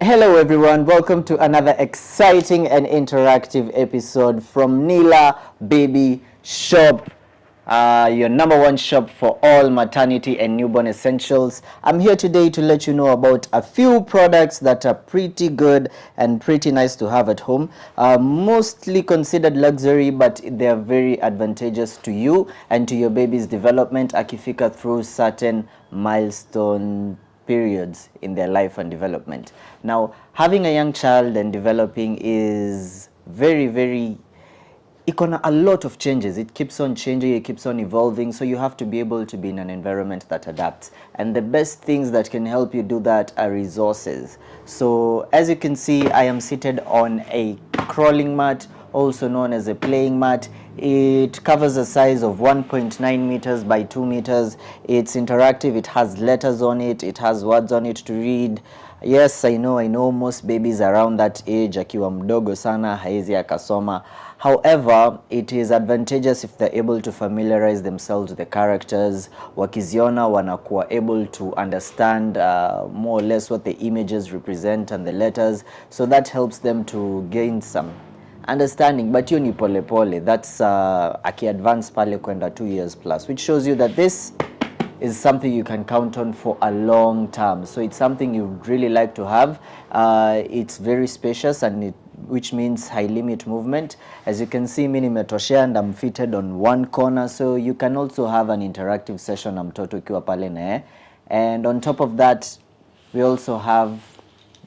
Hello everyone, welcome to another exciting and interactive episode from Nila Baby Shop, your number one shop for all maternity and newborn essentials. I'm here today to let you know about a few products that are pretty good and pretty nice to have at home. Mostly considered luxury, but they are very advantageous to you and to your baby's development akifika through certain milestone periods in their life and development. Now, having a young child and developing is very iko a lot of changes. It keeps on changing, it keeps on evolving, so you have to be able to be in an environment that adapts. And the best things that can help you do that are resources. So as you can see, I am seated on a crawling mat, also known as a playing mat. It covers a size of 1.9 meters by 2 meters. It's interactive, it has letters on it, it has words on it to read. Yes, I know most babies around that age akiwa mdogo sana haezi akasoma. However, it is advantageous if they're able to familiarize themselves with the characters. Wakiziona wanakuwa able to understand more or less what the images represent and the letters. So that helps them to gain some understanding, but you ni pole pole. That's aki-advance pale kwenda 2 years plus, which shows you that this is something you can count on for a long term. So it's something you'd really like to have. It's very spacious, and which means high limit movement. As you can see, mimi nimetoshea and I'm fitted on one corner, so you can also have an interactive session na mtoto ukiwa pale naye. And on top of that, we also have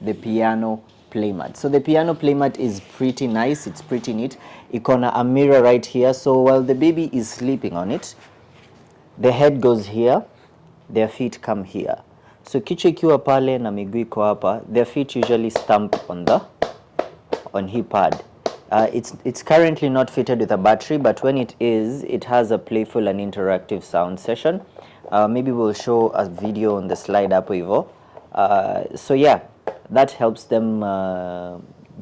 the piano playmat. So the piano playmat is pretty nice, it's pretty neat. Ikona a mirror right here, so while the baby is sleeping on it, the head goes here, their feet come here. So kichwa ikiwa pale na miguu iko hapa, their feet usually stamp on hip pad. It's currently not fitted with a battery, but when it is, it has a playful and interactive sound session. Maybe we'll show a video on the slide hapo hivyo. So yeah, that helps them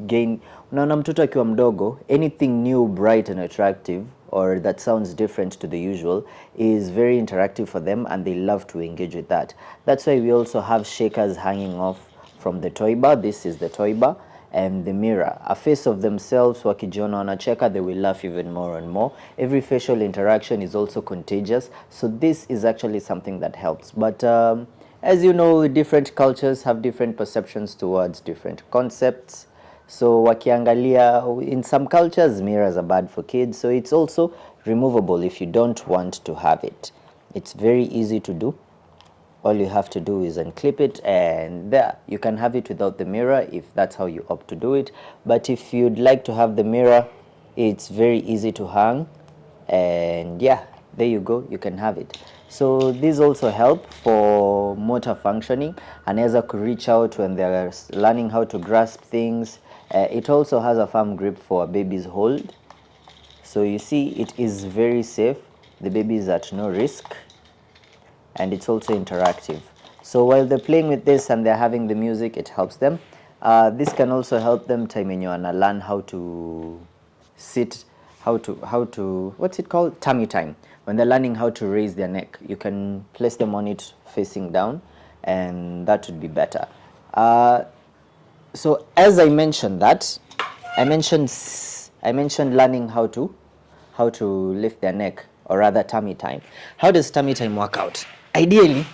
gain. Unaona mtoto akiwa mdogo, anything new, bright and attractive, or that sounds different to the usual, is very interactive for them, and they love to engage with that. That's why we also have shakers hanging off from the toy bar. This is the toy bar, and the mirror. A face of themselves, wakijiona wanacheka, they will laugh even more and more. Every facial interaction is also contagious, so this is actually something that helps. But as you know, different cultures have different perceptions towards different concepts. So wakiangalia, in some cultures mirrors are bad for kids, so it's also removable if you don't want to have it. It's very easy to do. All you have to do is unclip it, and there you can have it without the mirror if that's how you opt to do it. But if you'd like to have the mirror, it's very easy to hang, and yeah, there you go, you can have it. So these also help for motor functioning. Anaweza ku reach out when they're learning how to grasp things. It also has a firm grip for a baby's hold. So you see, it is very safe. The baby is at no risk, and it's also interactive. So while they're playing with this and they're having the music, it helps them. This can also help them time when you wanna learn how to sit, how to what's it called, tummy time. When they're learning how to raise their neck, you can place them on it facing down, and that would be better. So as I mentioned that, I mentioned learning how to lift their neck, or rather tummy time. How does tummy time work out? Ideally,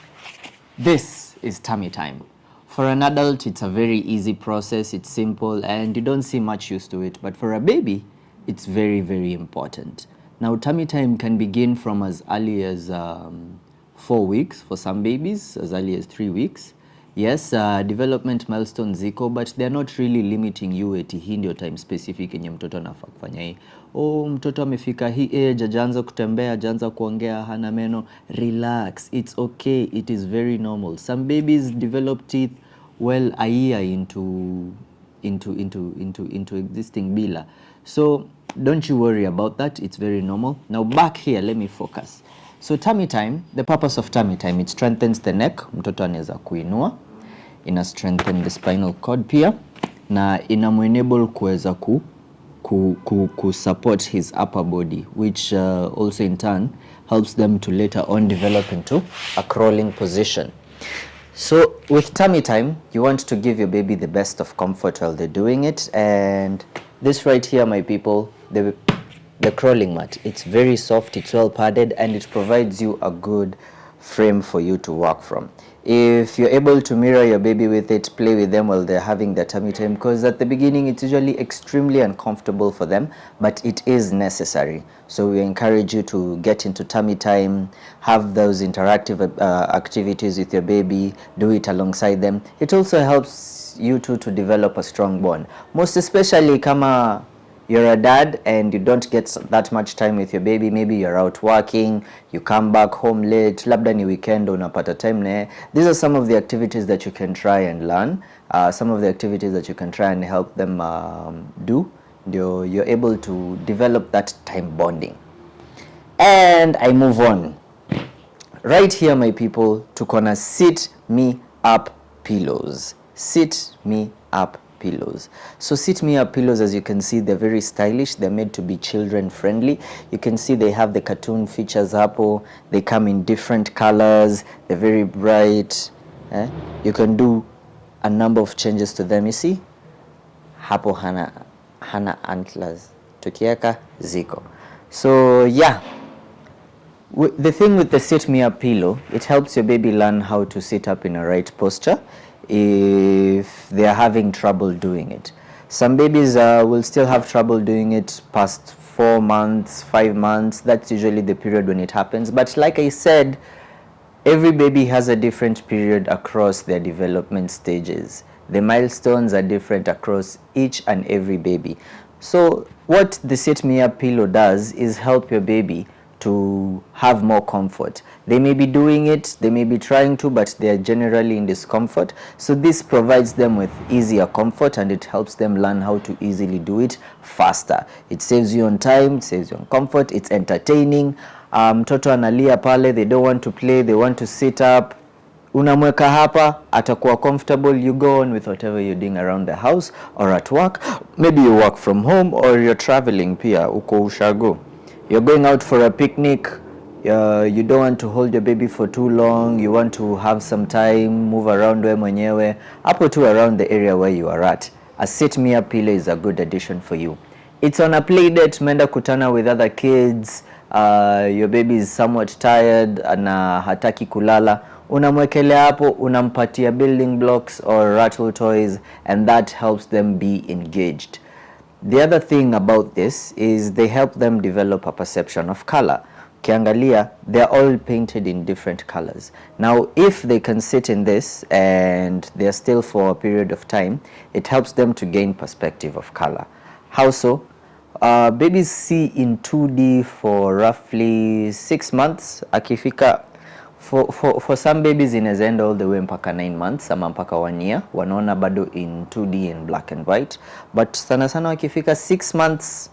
this is tummy time. For an adult, it's a very easy process, it's simple, and you don't see much use to it. But for a baby, it's very important. Now, tummy time can begin from as early as 4 weeks for some babies, as early as 3 weeks. Yes, development milestones ziko, but they're not really limiting you eti hii ndio time specific yenye mtoto anafaa kufanya hii. Oh, mtoto amefika hii age, hajaanza kutembea, hajaanza kuongea, hana meno. Relax, it's okay, it is very normal. Some babies develop teeth well a year into existing bila. So don't you worry about that, it's very normal. Now back here, let me focus. So tummy time, the purpose of tummy time, it strengthens the neck, mtoto anaweza kuinua, ina strengthen the spinal cord pia, na ina enable kuweza ku support his upper body, which also in turn helps them to later on develop into a crawling position. So with tummy time, you want to give your baby the best of comfort while they're doing it. And this right here, my people, the crawling mat, it's very soft, it's well padded, and it provides you a good frame for you to work from. If you're able to mirror your baby with it, play with them while they're having their tummy time, because at the beginning it's usually extremely uncomfortable for them, but it is necessary. So we encourage you to get into tummy time, have those interactive activities with your baby, do it alongside them. It also helps you two to develop a strong bond, most especially kama you're a dad and you don't get that much time with your baby. Maybe you're out working, you come back home late, labda ni weekend unapata time na. These are some of the activities that you can try and learn, some of the activities that you can try and help them do. You're able to develop that time bonding. And I move on. Right here, my people, tuko na sit me up pillows. Sit me up pillows. So sit me up pillows, as you can see, they're very stylish. They're made to be children friendly. You can see they have the cartoon features hapo. They come in different colors. They're very bright. You can do a number of changes to them. You see hapo hana antlers, tukieka ziko. So yeah, the thing with the sit me up pillow, it helps your baby learn how to sit up in a right posture if they are having trouble doing it. Some babies will still have trouble doing it past 4 months, 5 months. That's usually the period when it happens. But like I said, every baby has a different period across their development stages. The milestones are different across each and every baby. So what the sit me up pillow does is help your baby to have more comfort. They may be doing it, they may be trying to, but they are generally in discomfort. So this provides them with easier comfort and it helps them learn how to easily do it faster. It saves you on time, it saves you on comfort, it's entertaining. Mtoto analia pale, they don't want to play, they want to sit up. Unamweka hapa, atakuwa comfortable. You go on with whatever you're doing around the house or at work. Maybe you work from home or you're traveling pia, uko ushago. You're going out for a picnic, you don't want to hold your baby for too long, you want to have some time, move around we mwenyewe, hapo tu around the area where you are at. A sit me up pillow is a good addition for you. It's on a play date, menda kutana with other kids, your baby is somewhat tired, na hataki kulala, unamwekelea hapo, unampatia building blocks or rattle toys, and that helps them be engaged. The other thing about this is they help them develop a perception of color. Kiangalia, they're all painted in different colors. Now, if they can sit in this and they're still for a period of time, it helps them to gain perspective of color. How so? Babies see in 2D for roughly 6 months. Akifika, for some babies inaweza enda all the way mpaka 9 months ama mpaka 1 year, wanaona bado in 2D in black and white, but sana sana wakifika 6 months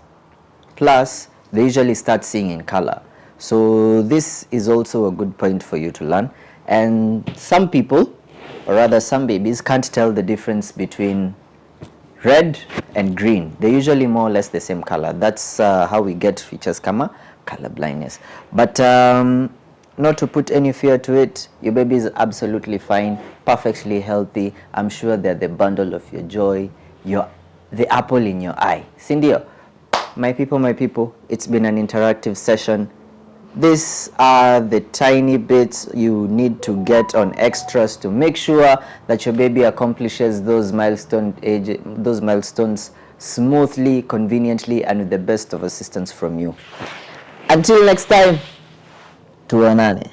plus, they usually start seeing in color. So this is also a good point for you to learn. And some people, or rather some babies, can't tell the difference between red and green. They're usually more or less the same color. That's how we get features kama color blindness. But not to put any fear to it, your baby is absolutely fine, perfectly healthy. I'm sure they're the bundle of your joy, the apple in your eye. Sindio, my people, it's been an interactive session. These are the tiny bits you need to get on extras to make sure that your baby accomplishes those milestones smoothly, conveniently, and with the best of assistance from you. Until next time, tuonane.